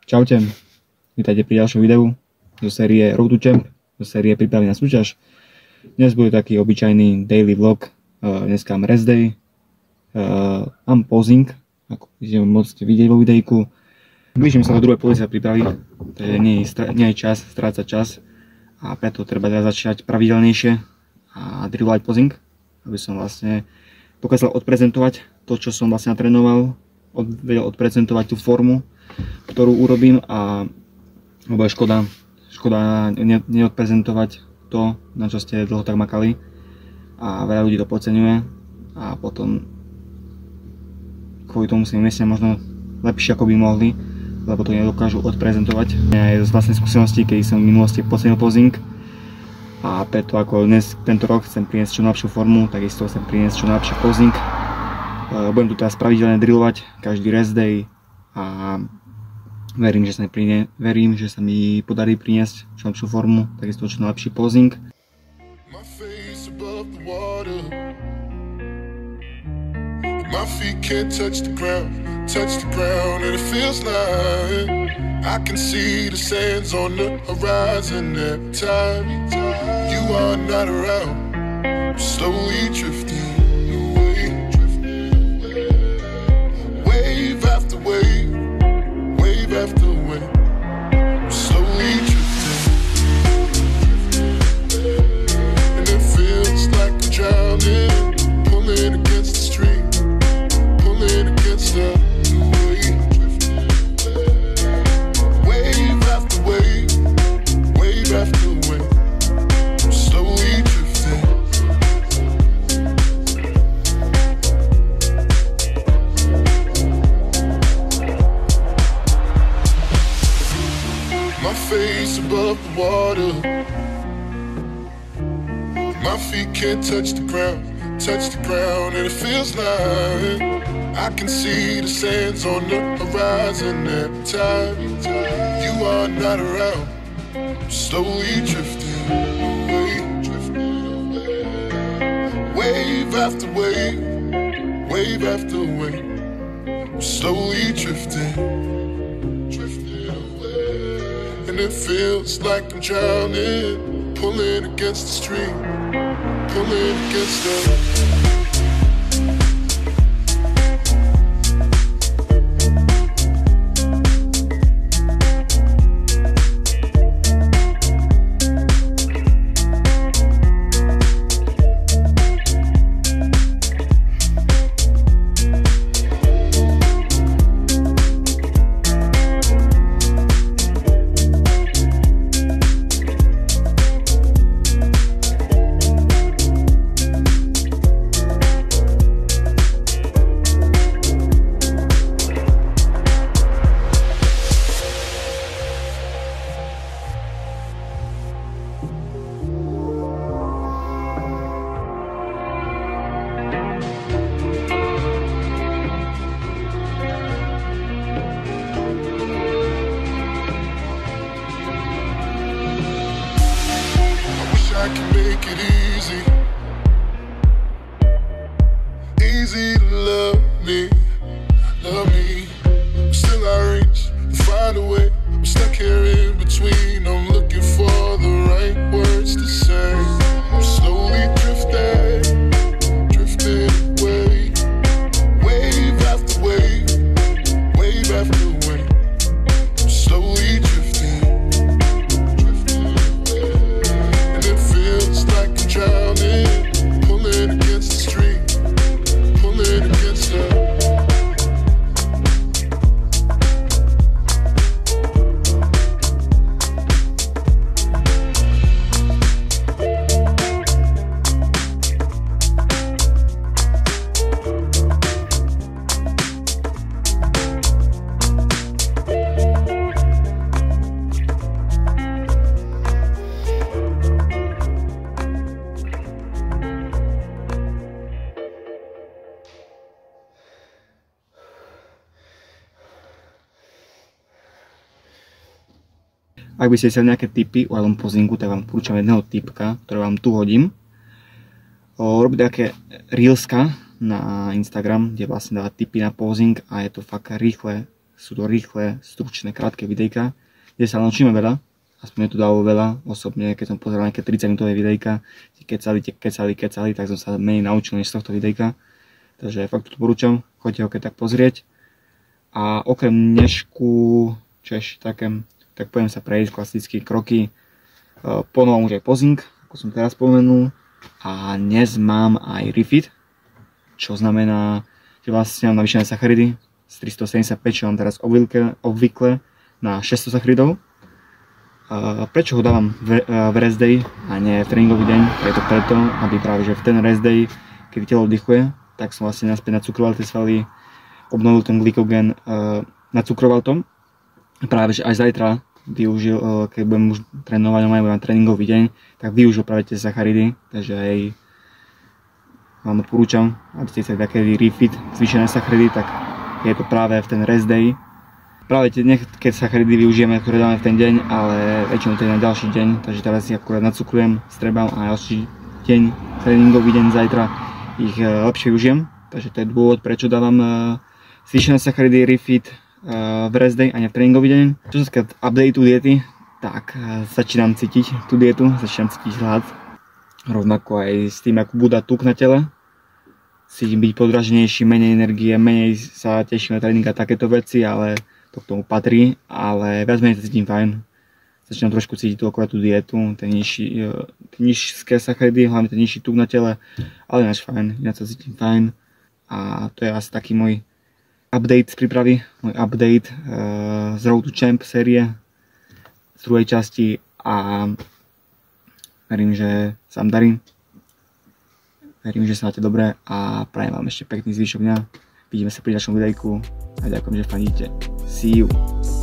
Čaute, vítajte pri ďalšom videu zo série Road to Champ, zo série prípravy na súťaž. Dnes bude taký obyčajný daily vlog, dneska mám rest day, mám posing, ako budete môcť vidieť vo videjku. Blížim sa do druhej polovice prípravy, takže nie je čas strácať čas a preto treba teraz začať pravidelnejšie a drillovať posing, aby som vlastne dokázal odprezentovať to, čo som vlastne natrénoval, vedel odprezentovať tú formu, ktorú urobím, a lebo je škoda neodprezentovať to, na čo ste dlho tak makali, a veľa ľudí to podceňuje a potom kvôli tomu si nemyslia možno lepšie, ako by mohli, lebo to nedokážu odprezentovať. Ja z vlastnej skúsenosti, keď som v minulosti podcenil posing, a preto ako dnes, tento rok, chcem priniesť čo najlepšiu formu, takisto chcem priniesť čo najlepší posing. Budem tu teraz pravidelne drillovať každý rest day a verím, že sa mi podarí priniesť čo najlepšiu formu, takisto čo najlepší posing. My feet can't touch the ground, and it feels like I can see the sands on the horizon every time you are not around. I'm slowly drifting away, wave after wave, wave after wave. I'm slowly drifting, and it feels like I'm drowning, pulling against the stream, pulling against the wave, wave after wave, wave after wave. I'm slowly drifting. My face above the water, my feet can't touch the ground, and it feels like I can see the sands on the horizon every time you are not around. I'm slowly drifting away, wave after wave, wave after wave. I'm slowly drifting, and it feels like I'm drowning, pulling against the stream, pulling against the. I can make it easy, easy to love me, love me. Still I reach and find a way. I'm stuck here in between. I'm looking for the right words to say. I'm slowly drifting, drifting away, wave after wave, wave after wave. I'm slowly drifting. Drowning, pulling against the stream, pulling against the. Ak by ste chceli nejaké tipy o ľadom pozingu, tak vám porúčam jedného tipka, ktoré vám tu hodím. Robí také reelska na Instagram, kde vlastne dáva tipy na posing a je to fakt rýchle sú to rýchle, stručné, krátke videjka, kde sa naučíme veľa. Aspoň to dalo veľa. Osobne, keď som pozeral nejaké 30-minútové videjka, kecali, tak som sa menej naučil než z tohto videjka. Takže fakt to odporúčam, choďte ho keď tak pozrieť. A okrem dnešku, čo ešte také, tak poviem sa prejsť klasické kroky. Ponovom už aj posing, ako som teraz spomenul. A dnes mám aj refit, čo znamená, že vlastne mám navýšené sacharidy z 375, čo mám teraz obvykle na 600 sacharidov. Prečo ho dávam v rest day a nie v tréningový deň? Je to preto, aby práve že v ten rest day, keď telo oddychuje, tak som vlastne naspäť nacukroval tie svaly, obnovil ten glykogén, nacukroval to. Práve že aj zajtra využil, keď budem už trénovať, budem tréningový deň, tak využil práve tie sacharidy, takže aj vám odporúčam, aby ste chceli taký refit, zvýšené sacharidy, tak je to práve v ten rest day. Práve keď sacharidy využijeme, ktoré dáme v ten deň, ale väčšinou to je na ďalší deň, takže teraz si akurát nacukrujem, strebám a ďalší deň, tréningový deň zajtra ich lepšie využijem. Takže to je dôvod, prečo dávam zvýšené sacharidy refit v rest day a nie v tréningový deň. Čo sa týka updateu diety, tak začínam cítiť tú dietu, začínam cítiť hlad. Rovnako aj s tým, ako budá tuk na tele. Cítim byť podraženejší, menej energie, menej sa teším na tréning a takéto veci, ale to k tomu patrí, ale viac menej sa cítim fajn. Začínam trošku cítiť tú akurát tú dietu, tie nízke sacharidy, hlavne ten nižší tuk na tele, ale ináč fajn, ináč sa cítim fajn. A to je asi taký môj update z prípravy, môj update z Road to Champ série z druhej časti a verím, že sa vám darí. Verím, že sa máte dobre a prajem vám ešte pekný zvyšok dňa. Vidíme sa pri ďalšom videjku a ďakujem, že fandíte. See you!